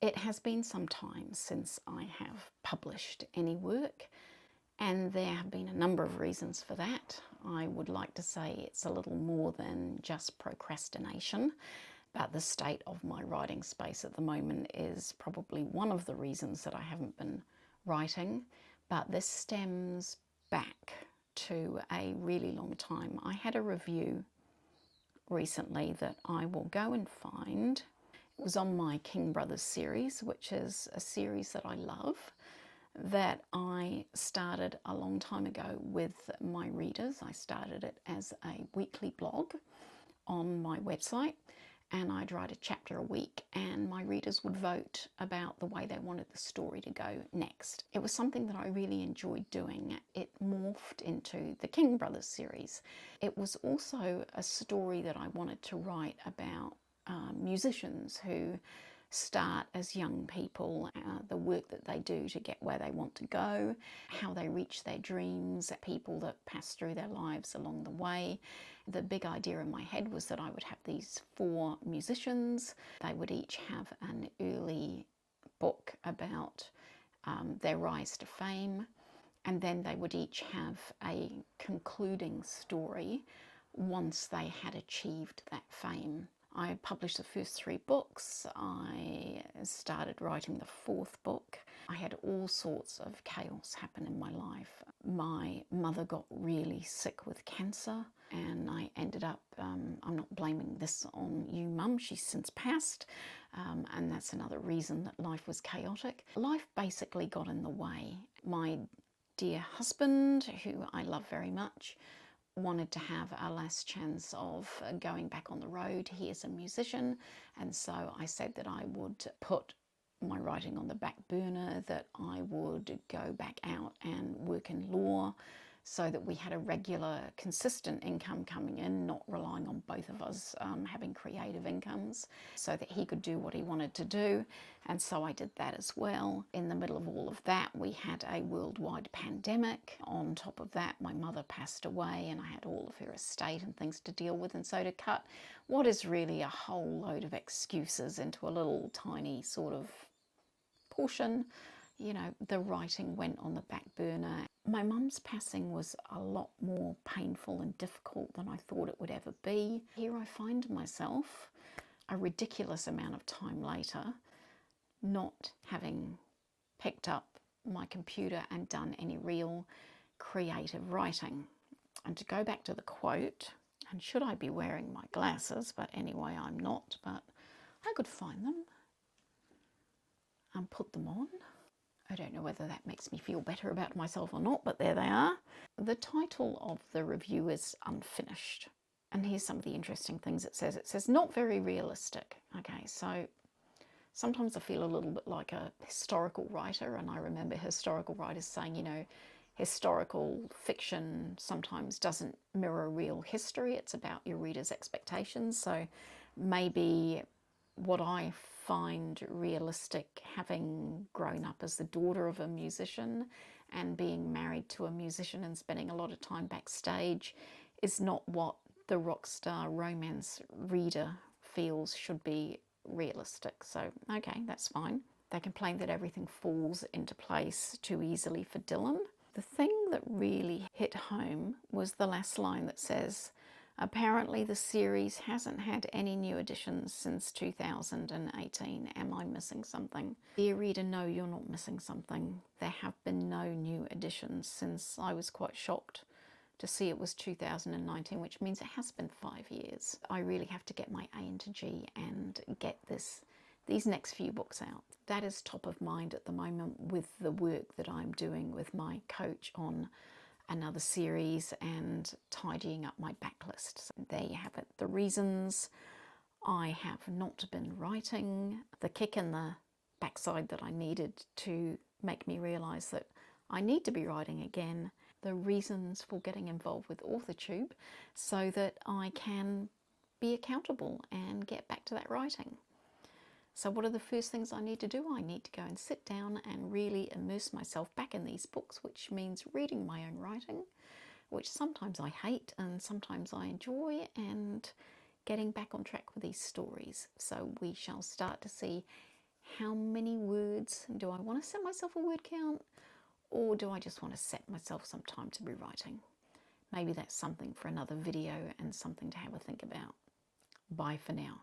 It has been some time since I have published any work, and there have been a number of reasons for that. I would like to say it's a little more than just procrastination, but the state of my writing space at the moment is probably one of the reasons that I haven't been writing, but this stems back to a really long time. I had a review recently that I will go and find. It was on my King Brothers series, which is a series that I love, that I started a long time ago with my readers. I started it as a weekly blog on my website, and I'd write a chapter a week, and my readers would vote about the way they wanted the story to go next. It was something that I really enjoyed doing. It morphed into the King Brothers series. It was also a story that I wanted to write about musicians who start as young people, the work that they do to get where they want to go, how they reach their dreams, people that pass through their lives along the way. The big idea in my head was that I would have these 4 musicians. They would each have an early book about their rise to fame, and then they would each have a concluding story once they had achieved that fame. I published the first 3 books. I started writing the 4th book. I had all sorts of chaos happen in my life. My mother got really sick with cancer, and I ended up, I'm not blaming this on you, Mum, she's since passed, and that's another reason that life was chaotic. Life basically got in the way. My dear husband, who I love very much, wanted to have a last chance of going back on the road. He is a musician, and so I said that I would put my writing on the back burner, that I would go back out and work in law so that we had a regular, consistent income coming in, not relying on both of us having creative incomes, so that he could do what he wanted to do. And so I did that as well. In the middle of all of that, we had a worldwide pandemic. On top of that, my mother passed away, and I had all of her estate and things to deal with. And so to cut what is really a whole load of excuses into a little tiny sort of portion, you know, the writing went on the back burner. My mum's passing was a lot more painful and difficult than I thought it would ever be. Here I find myself, a ridiculous amount of time later, not having picked up my computer and done any real creative writing. And to go back to the quote, and should I be wearing my glasses, but anyway I'm not, but I could find them and put them on. I don't know whether that makes me feel better about myself or not, but there they are. The title of the review is Unfinished. And here's some of the interesting things it says. It says, not very realistic. Okay, so sometimes I feel a little bit like a historical writer, and I remember historical writers saying, you know, historical fiction sometimes doesn't mirror real history. It's about your reader's expectations. So maybe what I find realistic, having grown up as the daughter of a musician and being married to a musician and spending a lot of time backstage, is not what the rock star romance reader feels should be realistic. So, okay, that's fine. They complain that everything falls into place too easily for Dylan. The thing that really hit home was the last line that says, apparently the series hasn't had any new additions since 2018. Am I missing something? Dear reader, no, you're not missing something. There have been no new additions since. I was quite shocked to see it was 2019, which means it has been 5 years. I really have to get my A into G and get these next few books out. That is top of mind at the moment with the work that I'm doing with my coach on another series and tidying up my backlist. So there you have it. The reasons I have not been writing, the kick in the backside that I needed to make me realise that I need to be writing again, the reasons for getting involved with AuthorTube so that I can be accountable and get back to that writing. So what are the first things I need to do? I need to go and sit down and really immerse myself back in these books, which means reading my own writing, which sometimes I hate and sometimes I enjoy, and getting back on track with these stories. So we shall start to see How many words? Do I want to set myself a word count, or do I just want to set myself some time to be writing? Maybe that's something for another video and something to have a think about. Bye for now.